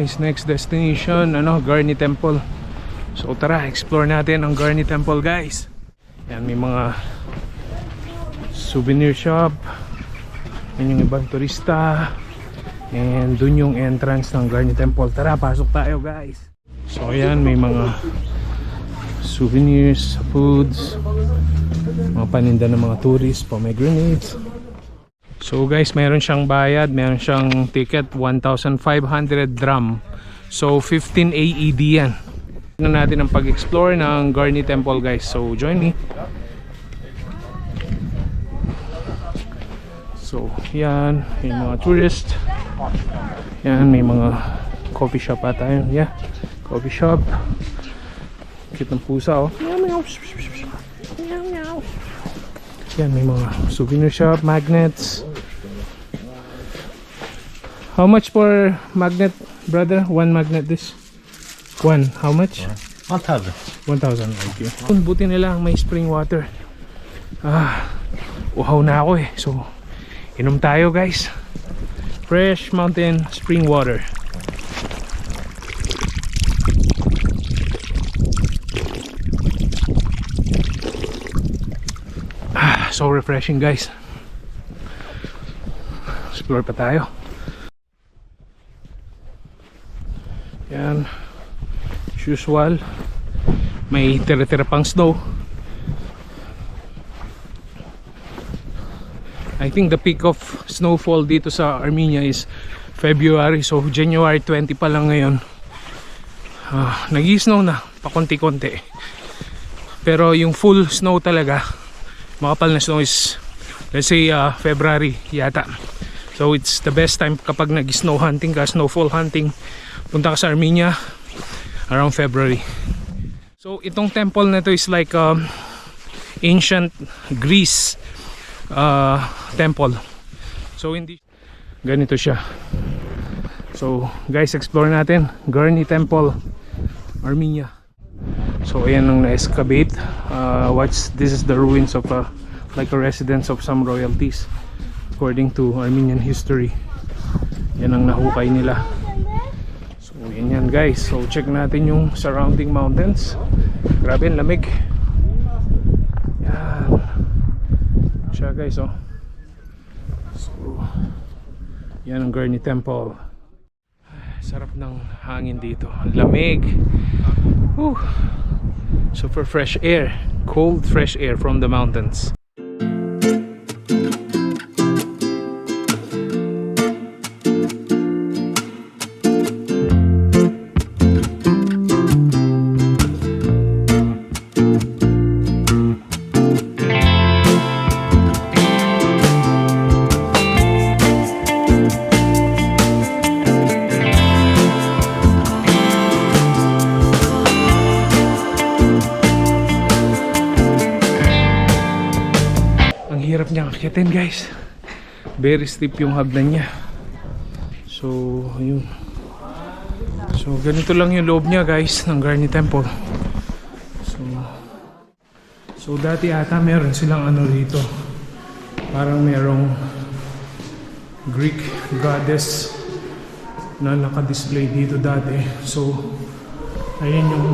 guys, next destination, Garni Temple. So tara, explore natin ang Garni Temple guys. Yan, may mga souvenir shop. Yan yung ibang turista. And dun yung entrance ng Garni Temple. Tara, pasok tayo guys. So ayan, may mga souvenirs, foods, mga paninda ng mga tourists, pomegranates. So guys, meron siyang bayad, meron siyang ticket, 1,500 dram. So 15 AED yan. Tignan natin ang pag-explore ng Garni Temple guys. So join me. So yan, yung mga tourist. Yan, may mga coffee shop ata yun. Yeah, coffee shop. Cute ng pusa oh. Yan, may mga souvenir shop, magnets. How much for magnet, brother? One magnet this? One, how much? 1,000. 1,000, okay. Buti nila may spring water. Uhaw na ako eh. So, inom tayo guys. Fresh mountain spring water. So refreshing guys. Explore pa tayo. Yan, as usual, may tira-tira pang snow. I think the peak of snowfall dito sa Armenia is February, so January 20 pa lang ngayon. Nag-i-snow na pakonti-konti, pero yung full snow talaga, makapal na snow is let's say February yata. So it's the best time kapag nag-snow hunting ka, snowfall hunting, punta ka sa Armenia around February. So itong temple na to is like ancient Greece temple. So hindi ganito siya. So guys, explore natin Garni Temple, Armenia. So ayan ang na-excavate. This is the ruins of like a residence of some royalties according to Armenian history. Yan ang nahukay nila. So yan guys. So check natin yung surrounding mountains. Grabe ang lamig. Yan siya guys oh. So yan ang Garni Temple. Sarap ng hangin dito. Ang lamig. Whew. Super fresh air. Cold fresh air from the mountains. Hirap niyang akitin guys, very steep yung hagdan niya. So yun, so ganito lang yung loob niya guys ng Garni Temple. So dati ata meron silang rito, parang merong Greek goddess na naka-display dito dati. So ayun yung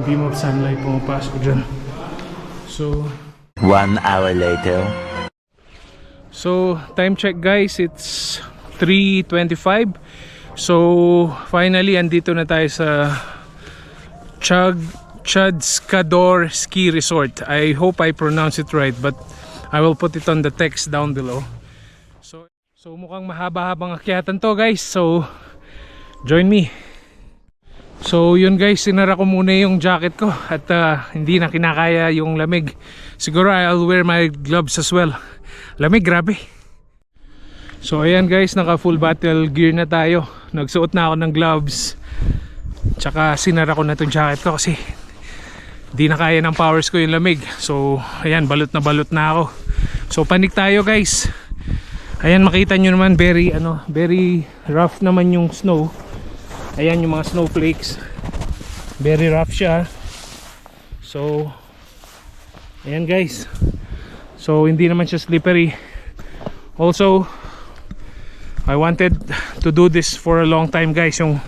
beam of sunlight pumapasok dyan. So 1 hour later. So time check guys, it's 3:25. So finally andito na tayo sa Chudskador Ski Resort. I hope I pronounce it right, but I will put it on the text down below. So mukhang mahaba-habang akyatan to guys, so join me. So yun guys, sinara ko muna yung jacket ko at hindi na kinakaya yung lamig. Siguro I'll wear my gloves as well. Lamig, grabe. So ayan guys, naka full battle gear na tayo. Nagsuot na ako ng gloves, tsaka sinara ko na itong jacket ko kasi di na kaya ng powers ko yung lamig. So ayan, balot na ako. So panik tayo guys. Ayan, makita nyo naman, very rough naman yung snow. Ayan yung mga snowflakes, very rough siya. So ayan guys, so hindi naman siya slippery. Also I wanted to do this for a long time guys, yung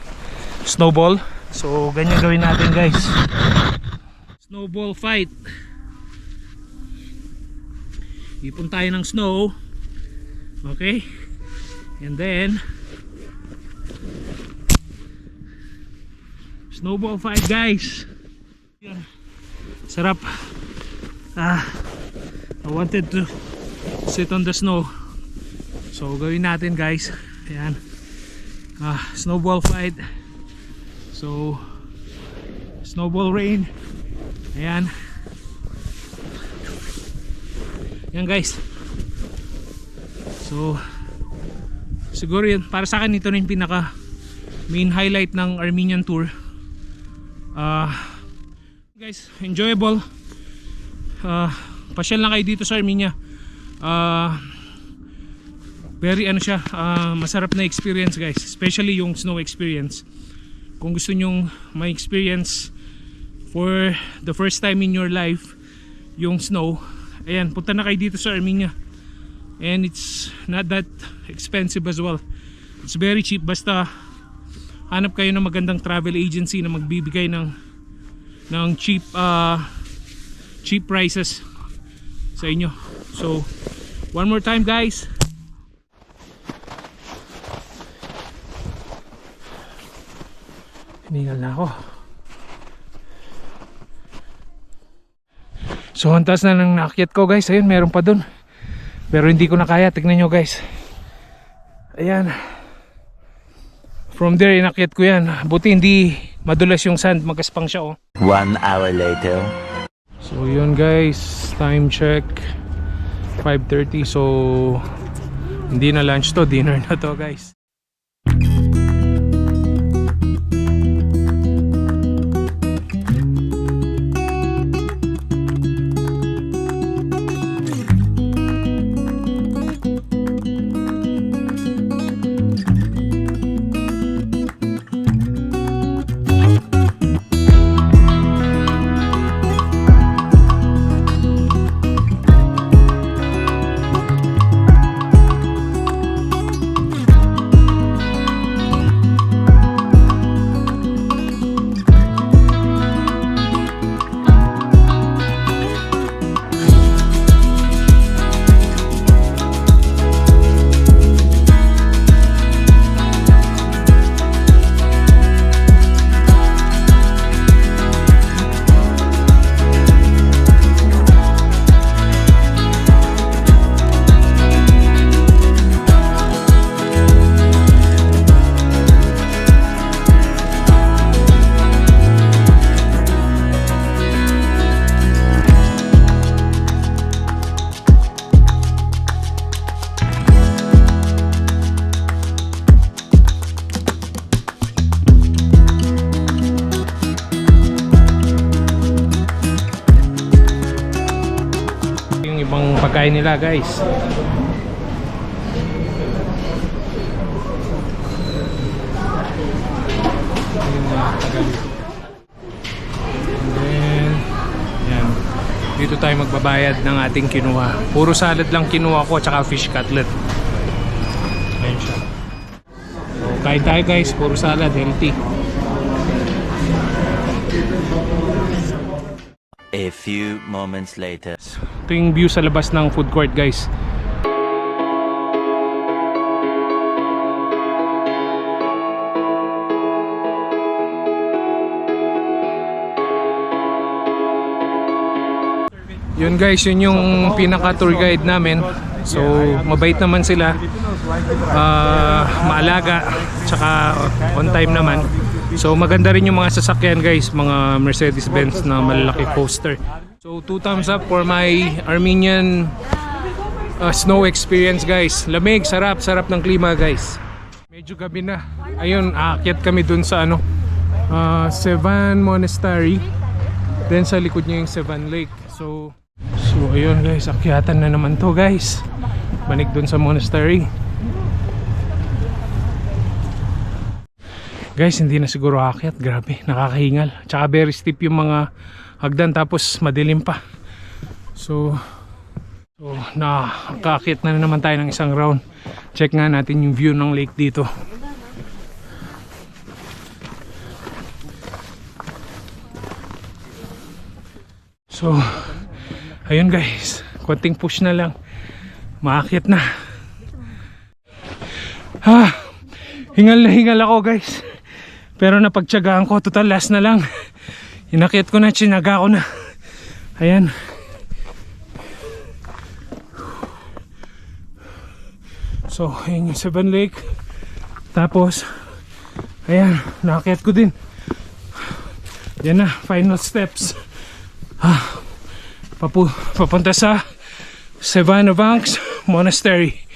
snowball. So ganyan gawin natin guys. Snowball fight. Ipon tayo ng snow. Okay. And then snowball fight guys. Sarap. I wanted to sit on the snow. So gawin natin guys. Ayan. Snowball fight. So snowball rain. Ayan. Yan guys. So siguro yun, para sa akin ito na yung pinaka main highlight ng Armenian tour. Guys, enjoyable. Pasyal lang kayo dito sa Armenia. Very ano siya, masarap na experience guys, especially yung snow experience. Kung gusto nyong may experience for the first time in your life yung snow, ayan, punta na kayo dito sa Armenia. And it's not that expensive as well. It's very cheap, basta hanap kayo ng magandang travel agency na magbibigay ng cheap cheap prices sa inyo. So one more time guys. Hiningal na ako. So ang taas na ng naakyat ko guys. Ayun, meron pa dun, pero hindi ko na kaya. Tignan nyo guys. Ayan. From there inakyat ko yan. Buti hindi madulas yung sand. Magaspang siya oh. 1 hour later. So yun guys, time check 5:30. So hindi na lunch to, dinner na to guys. Pagkain nila guys. And then yan, dito tayo magbabayad ng ating kinuha. Puro salad lang kinuha ko, tsaka fish cutlet. Ayan siya. So kain tayo guys, puro salad, healthy. A few moments later. Ito yung view sa labas ng food court guys. Yun guys, yun yung pinaka tour guide namin. So mabait naman sila, maalaga, tsaka on time naman. So maganda rin yung mga sasakyan guys, mga Mercedes-Benz na malalaki coaster. So 2 thumbs up for my Armenian snow experience guys. Lamig, sarap ng klima guys. Medyo gabi na. Ayun, aakyat kami dun sa ano, Sevan Monastery. Then sa likod niya yung Sevan Lake. So ayun guys, akyatan na naman to guys. Banig dun sa monastery. Guys, hindi na siguro aakyat. Grabe, nakakahingal. Tsaka very steep yung mga hagdan, tapos madilim pa. So nakaakyat na naman tayo ng isang round. Check nga natin yung view ng lake dito. So, ayun guys, konting push na lang, maakyat na. Hingal na hingal ako guys, pero napagtyagaan ko. Total last na lang, inakyat ko na, tsinaga ko na. Ayan. So, ayun yung Seven Lake. Tapos, ayan, nakakyat ko din. Yan na, final steps. Papunta sa Savannah Banks Monastery.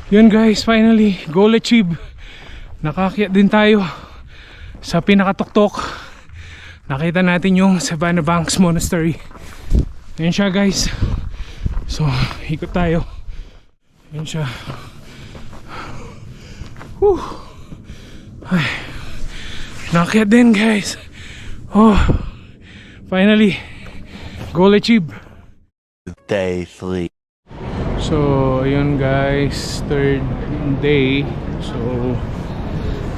Yun guys, finally, goal achieved. Nakakyat din tayo sa pinakatuktok. Nakita natin yung Savannah Banks Monastery. Yan siya guys. So, ikot tayo. Yan siya. Whew. Ay, nakakyat din guys. Finally, goal achieved. Day 3. So, ayun guys, third day. So,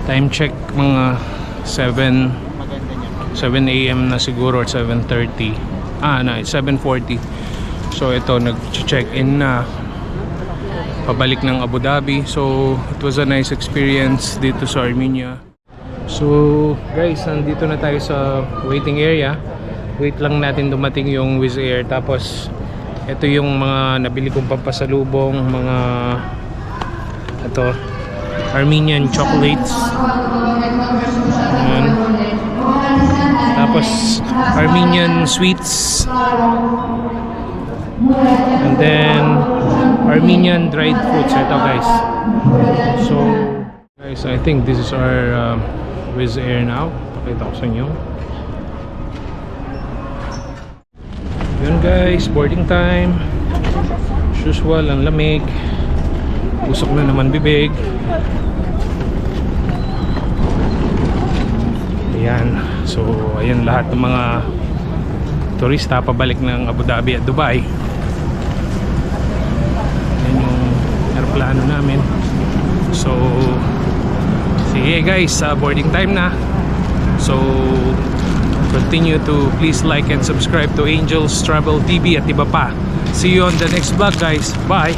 time check mga 7 AM na siguro or 7:30. It's 7:40. So, ito, nag-check-in na. Pabalik ng Abu Dhabi. So, it was a nice experience dito sa Armenia. So, guys, nandito na tayo sa waiting area. Wait lang natin dumating yung Wizz Air. Tapos, ito yung mga nabili kong pampasalubong, mga ito, Armenian chocolates. Ayan. Tapos Armenian sweets. And then Armenian dried fruits. Ito guys. So guys, I think this is our Wizz Air now. Pakita ko sa inyo. Yun guys, boarding time. As usual, ang lamig. Usok na naman bibig. Ayan. So, ayan lahat ng mga turista pabalik ng Abu Dhabi at Dubai. Ayan yung aeroplano namin. So, sige guys, boarding time na. So, continue to please like and subscribe to Angels Travel TV at iba pa. See you on the next vlog guys. Bye!